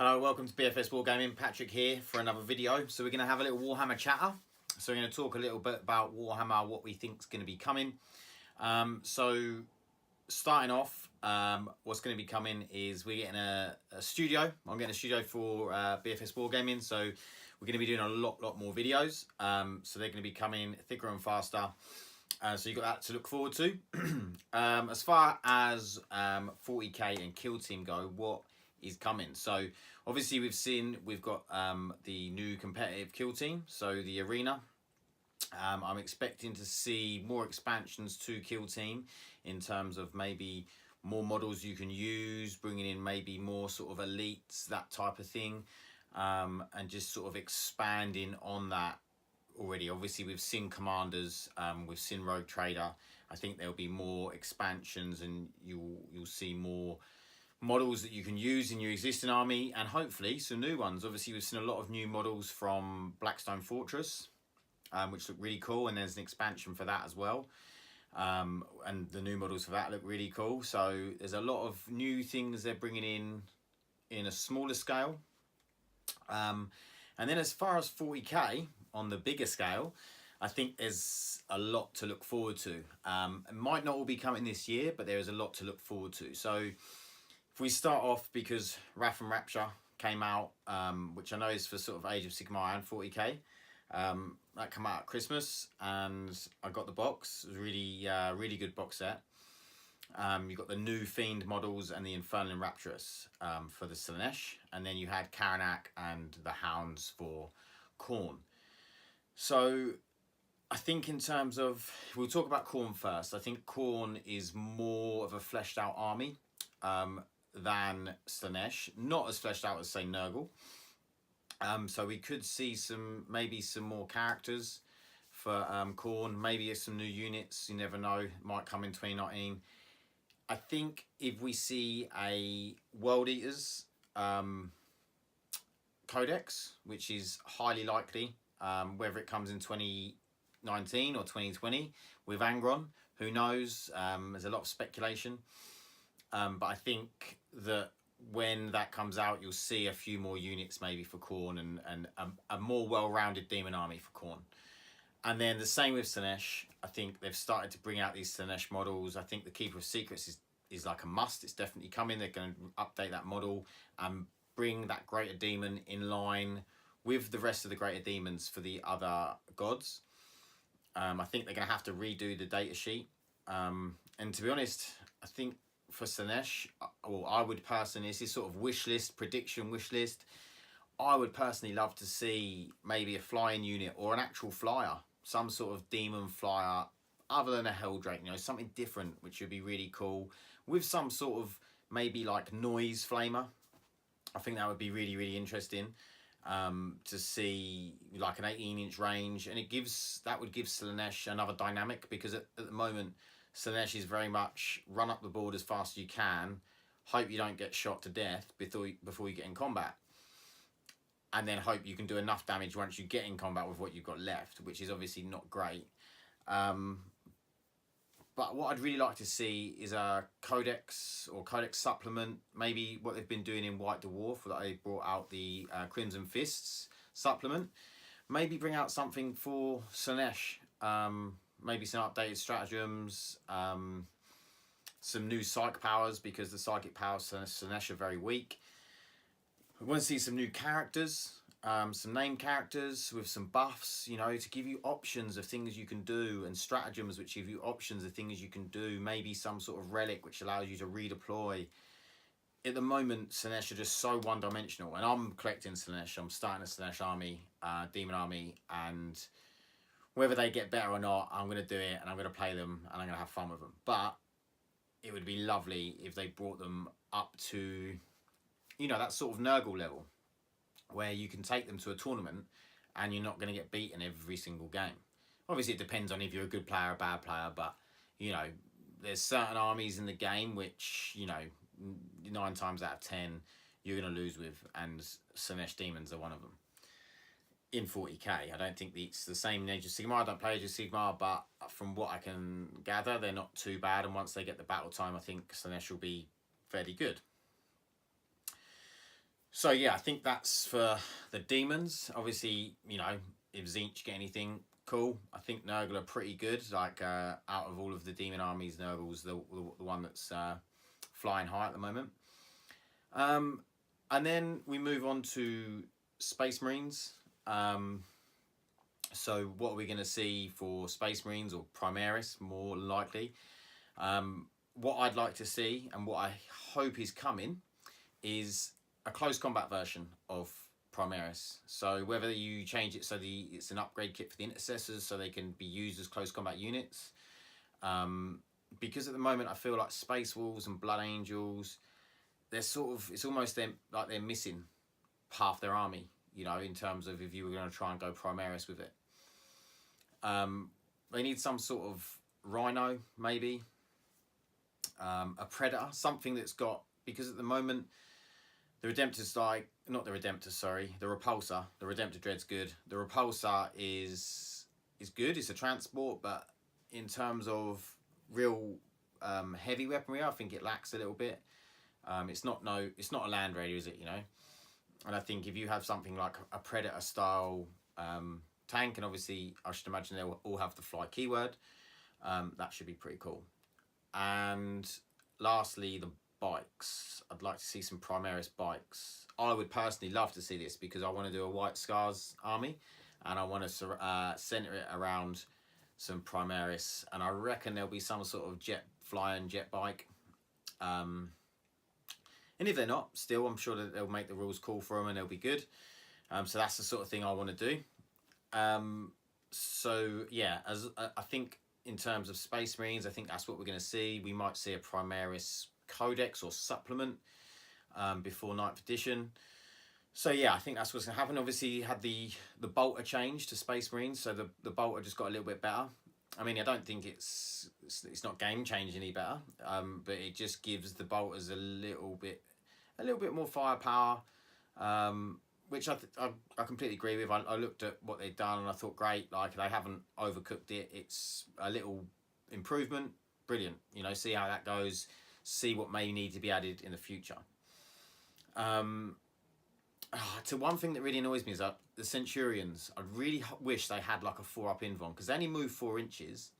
Hello, welcome to BFS Wargaming. Patrick here for another video. So we're going to have a little Warhammer chatter. So we're going to talk a little bit about Warhammer, what we think is going to be coming. So starting off, what's going to be coming is we're getting a studio. I'm getting a studio for BFS Wargaming. So we're going to be doing a lot more videos. So they're going to be coming thicker and faster. So you've got that to look forward to. As far as 40k and Kill Team go, what is coming? So obviously we've got the new competitive Kill Team, so the arena. I'm expecting to see more expansions to Kill Team in terms of maybe more models you can use, bringing in maybe more sort of elites, that type of thing, and just sort of expanding on that already. Obviously we've seen commanders, we've seen rogue trader. I think there'll be more expansions and you'll see more models that you can use in your existing army, and hopefully some new ones. Obviously we've seen a lot of new models from Blackstone Fortress, which look really cool, and there's an expansion for that as well, and the new models for that look really cool. So there's a lot of new things they're bringing in a smaller scale, and then as far as 40k on the bigger scale, I think there's a lot to look forward to. It might not all be coming this year, but there is a lot to look forward to. So if we start off, because Wrath and Rapture came out, which I know is for sort of Age of Sigmar and 40k, that came out at Christmas, and I got the box. It was really good box set. You got the new Fiend models and the Infernal and Rapturous for the Senesh, and then you had Karanak and the Hounds for Khorne. So I think in terms of, we'll talk about Khorne first. I think Khorne is more of a fleshed out army than Senesh, not as fleshed out as say Nurgle. So we could see maybe some more characters for Khorne, maybe some new units, you never know, might come in 2019. I think if we see a World Eaters Codex, which is highly likely, whether it comes in 2019 or 2020 with Angron, who knows, there's a lot of speculation. But I think that when that comes out, you'll see a few more units maybe for Khorne, and a more well-rounded demon army for Khorne. And then the same with Senesh. I think they've started to bring out these Senesh models. I think the Keeper of Secrets is like a must. It's definitely coming. They're going to update that model and bring that Greater Demon in line with the rest of the Greater Demons for the other gods. I think they're going to have to redo the data sheet. And to be honest, I think for Senesh, well, I would personally, this is sort of wish list, prediction wish list, I would personally love to see maybe a flying unit or an actual flyer, some sort of demon flyer other than a Helldrake, you know, something different, which would be really cool, with some sort of maybe like noise flamer. I think that would be really interesting to see, like an 18-inch range, and that would give Senesh another dynamic, because at the moment Senesh is very much run up the board as fast as you can, hope you don't get shot to death before you get in combat, and then hope you can do enough damage once you get in combat with what you've got left, which is obviously not great. But what I'd really like to see is a Codex or Codex supplement, maybe what they've been doing in White Dwarf, that they brought out the Crimson Fists supplement. Maybe bring out something for Senesh, maybe some updated stratagems, some new psych powers, because the psychic powers for Senesh are very weak. We want to see some new characters, some named characters with some buffs, you know, to give you options of things you can do, and stratagems which give you options of things you can do. Maybe some sort of relic which allows you to redeploy. At the moment, Senesh are just so one-dimensional, and I'm collecting Senesh. I'm starting a Senesh army, demon army, and whether they get better or not, I'm going to do it, and I'm going to play them, and I'm going to have fun with them. But it would be lovely if they brought them up to, you know, that sort of Nurgle level, where you can take them to a tournament and you're not going to get beaten every single game. Obviously, it depends on if you're a good player or a bad player, but, you know, there's certain armies in the game which, you know, 9 times out of 10 you're going to lose with, and Senesh Demons are one of them. In 40k, I don't think it's the same in Age of Sigmar. I don't play Age of Sigmar, but from what I can gather, they're not too bad, and once they get the battle time, I think Senesh will be fairly good. So yeah, I think that's for the demons. Obviously, you know, if Zinch get anything, cool. I think Nurgle are pretty good. Like out of all of the demon armies, Nurgle's the one that's flying high at the moment. And then we move on to Space Marines. So what are we going to see for Space Marines or Primaris, more likely? What I'd like to see and what I hope is coming is a close combat version of Primaris. So whether you change it so it's an upgrade kit for the intercessors so they can be used as close combat units. Because at the moment I feel like Space Wolves and Blood Angels, they're sort of, it's almost like they're missing half their army, you know, in terms of if you were going to try and go Primaris with it. They need some sort of Rhino, maybe. A Predator, something that's got, because at the moment, the Redemptor's like, not the Redemptor, sorry, the Repulsor. The Redemptor Dread's good. The Repulsor is good, it's a transport, but in terms of real heavy weaponry, I think it lacks a little bit. It's not a Land Raider, is it, you know? And I think if you have something like a Predator style tank, and obviously I should imagine they'll all have the fly keyword, that should be pretty cool. And lastly, the bikes. I'd like to see some Primaris bikes. I would personally love to see this because I want to do a White Scars army and I want to centre it around some Primaris, and I reckon there'll be some sort of flying jet bike. And if they're not, still I'm sure that they'll make the rules cool for them and they'll be good. So that's the sort of thing I want to do. So yeah, as I think in terms of Space Marines, I think that's what we're going to see. We might see a Primaris Codex or supplement before 9th edition. So yeah, I think that's what's going to happen. Obviously, you had the bolter change to Space Marines, so the bolter just got a little bit better. I mean, I don't think it's not game changing any better, but it just gives the bolters a little bit more firepower, which I completely agree with. I looked at what they've done and I thought, great, like they haven't overcooked it. It's a little improvement, brilliant. You know, see how that goes, see what may need to be added in the future. To one thing that really annoys me is that the Centurions, I really wish they had like a 4-up invuln, because they only move 4 inches,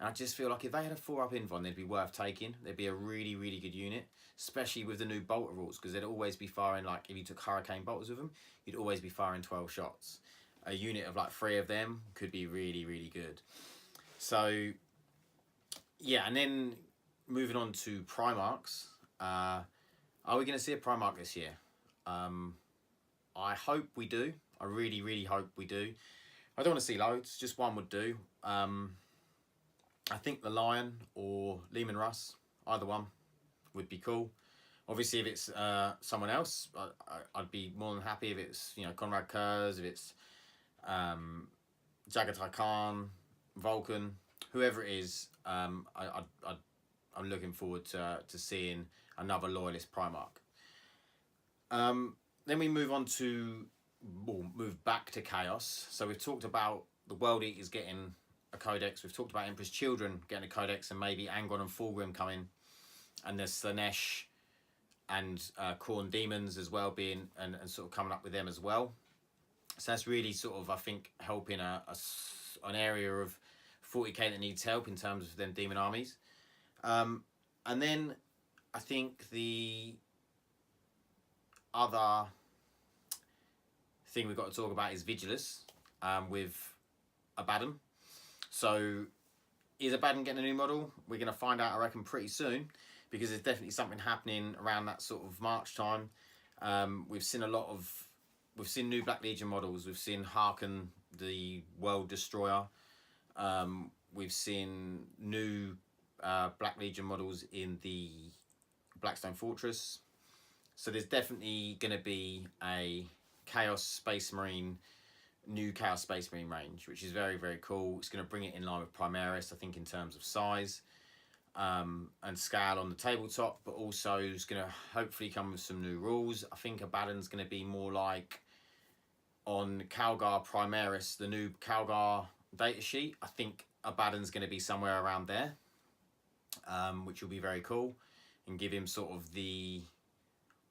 and I just feel like if they had a 4-up invuln, they'd be worth taking. They'd be a really, really good unit, especially with the new bolter rules, because they'd always be firing, like if you took Hurricane bolters with them, you'd always be firing 12 shots. A unit of like 3 of them could be really, really good. So yeah, and then moving on to Primarchs, are we going to see a Primarch this year? I hope we do. I really, really hope we do. I don't want to see loads, just one would do. I think the Lion or Lehman Russ, either one would be cool. Obviously, if it's someone else, I'd be more than happy if it's, you know, Conrad Kurz, if it's Jagatai Khan, Vulcan, whoever it is. I'm looking forward to seeing another Loyalist Primarch. Then we move back to Chaos. So we've talked about the World Eaters getting a Codex. We've talked about Emperor's Children getting a Codex, and maybe Angron and Fulgrim coming, and there's Senesh and Khorne Demons as well being and sort of coming up with them as well. So that's really sort of, I think, helping an area of 40k that needs help in terms of them demon armies. And then I think the other thing we've got to talk about is Vigilus with Abaddon. So is Abaddon getting a new model? We're going to find out, I reckon, pretty soon, because there's definitely something happening around that sort of March time. We've seen new Black Legion models. We've seen Harken, the World Destroyer. We've seen new Black Legion models in the Blackstone Fortress. So there's definitely going to be a Chaos Space Marine, new Chaos Space Marine range, which is very, very cool. It's going to bring it in line with Primaris, I think, in terms of size and scale on the tabletop, but also it's going to hopefully come with some new rules. I think Abaddon's going to be more like on Calgar Primaris, the new Calgar datasheet. I think Abaddon's going to be somewhere around there, which will be very cool and give him sort of the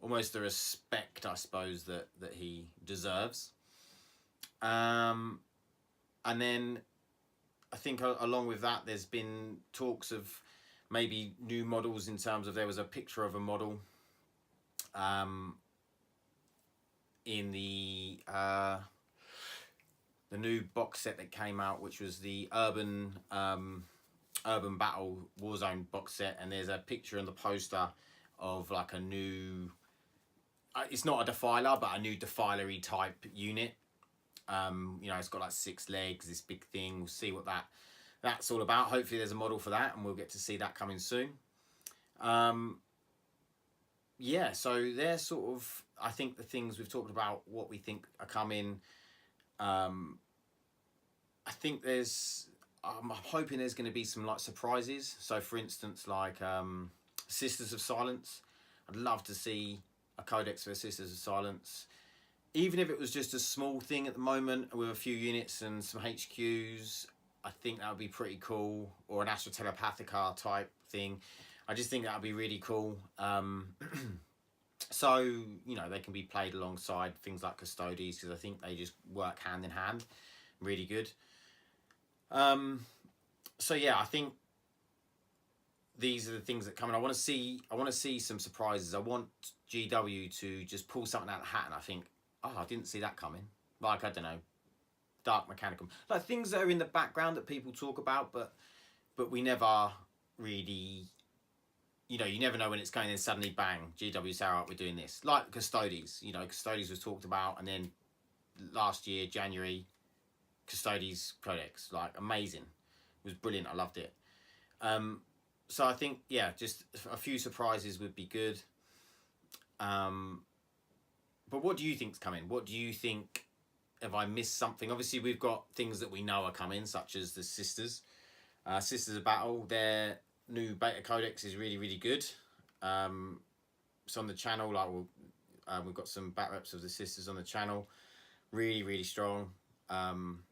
almost the respect, I suppose, that he deserves. And then I think along with that, there's been talks of maybe new models, in terms of there was a picture of a model in the new box set that came out, which was the Urban Battle Warzone box set, and there's a picture on the poster of like a new, it's not a defiler, but a new defilery type unit. You know, it's got like 6 legs, this big thing. We'll see what that's all about. Hopefully there's a model for that, and we'll get to see that coming soon. Yeah, so they're sort of, I think, the things we've talked about, what we think are coming. I think I'm hoping there's going to be some like surprises. So for instance, like Sisters of Silence. I'd love to see a Codex for Sisters of Silence. Even if it was just a small thing at the moment with a few units and some HQs, I think that would be pretty cool. Or an Astra Telepathica type thing. I just think that would be really cool. So, you know, they can be played alongside things like Custodes, because I think they just work hand in hand. Really good. So yeah, I think these are the things that come in. I want to see some surprises. I want GW to just pull something out of the hat and I think, oh, I didn't see that coming. Like, I don't know, Dark Mechanicum. Like things that are in the background that people talk about, but we never really, you know, you never know when it's going, and suddenly bang, GW say, all right, we're doing this. Like Custodes, you know, Custodes was talked about, and then last year, January, Custodes Codex, like amazing. It was brilliant. I loved it. So I think, yeah, just a few surprises would be good. But what do you think's coming? What do you think? Have I missed something? Obviously, we've got things that we know are coming, such as the Sisters. Sisters of Battle, their new beta codex is really, really good. It's on the channel. Like we've got some bat reps of the Sisters on the channel. Really, really strong. And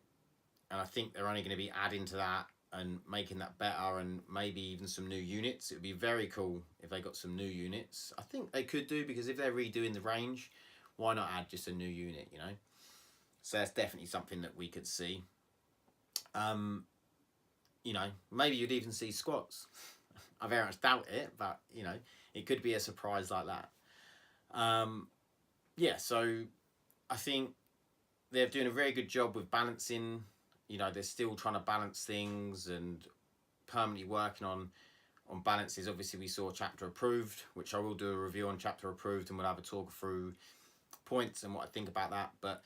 I think they're only going to be adding to that and making that better, and maybe even some new units. It would be very cool if they got some new units. I think they could do, because if they're redoing the range, why not add just a new unit, you know? So that's definitely something that we could see. You know, maybe you'd even see squats. I very much doubt it, but, you know, it could be a surprise like that. Yeah, so I think they're doing a very good job with balancing. You know, they're still trying to balance things and permanently working on balances. Obviously, we saw Chapter Approved, which I will do a review on Chapter Approved, and we'll have a talk through points and what I think about that. But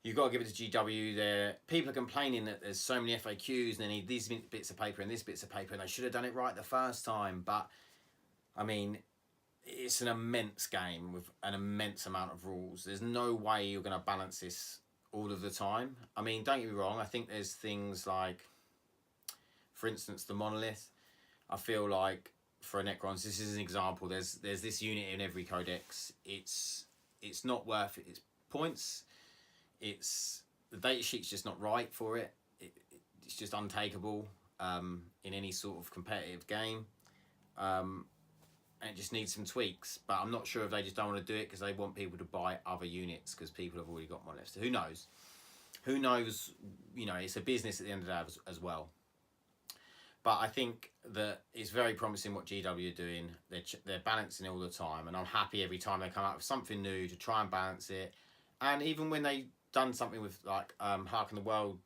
you've got to give it to GW. There, people are complaining that there's so many FAQs and they need these bits of paper and this bits of paper, and they should have done it right the first time. But I mean, it's an immense game with an immense amount of rules. There's no way you're going to balance this all of the time. I mean, don't get me wrong, I think there's things like, for instance, the Monolith. I feel like for a Necrons, this is an example. There's this unit in every codex. It's not worth its points. It's the data sheet's just not right for it. It's just untakeable in any sort of competitive game. And it just needs some tweaks, but I'm not sure if they just don't want to do it because they want people to buy other units because people have already got monoliths. Who knows? Who knows? You know, it's a business at the end of the day as well. But I think that it's very promising what GW are doing. They're balancing it all the time, and I'm happy every time they come out with something new to try and balance it. And even when they done something with like Harken the World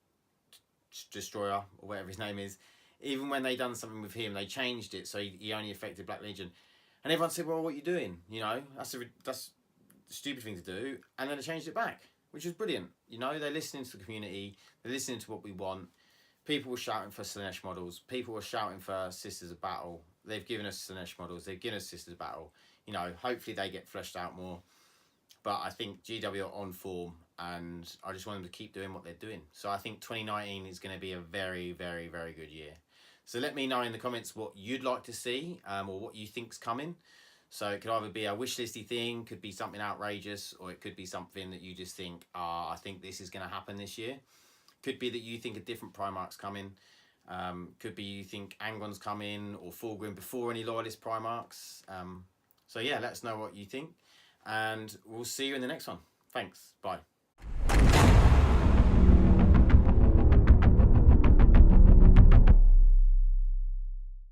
Destroyer or whatever his name is, even when they done something with him, they changed it so he only affected Black Legion. And everyone said, well, what are you doing? You know, that's a stupid thing to do. And then they changed it back, which was brilliant. You know, they're listening to the community. They're listening to what we want. People were shouting for Senesh models. People were shouting for Sisters of Battle. They've given us Senesh models. They've given us Sisters of Battle. You know, hopefully they get fleshed out more. But I think GW are on form, and I just want them to keep doing what they're doing. So I think 2019 is going to be a very, very, very good year. So let me know in the comments what you'd like to see or what you think's coming. So it could either be a wishlisty thing, could be something outrageous, or it could be something that you just think, I think this is going to happen this year. Could be that you think a different Primarch's coming. Could be you think Angon's coming or Fulgrim before any Loyalist Primarchs. So yeah, let us know what you think. and we'll see you in the next one. Thanks. Bye.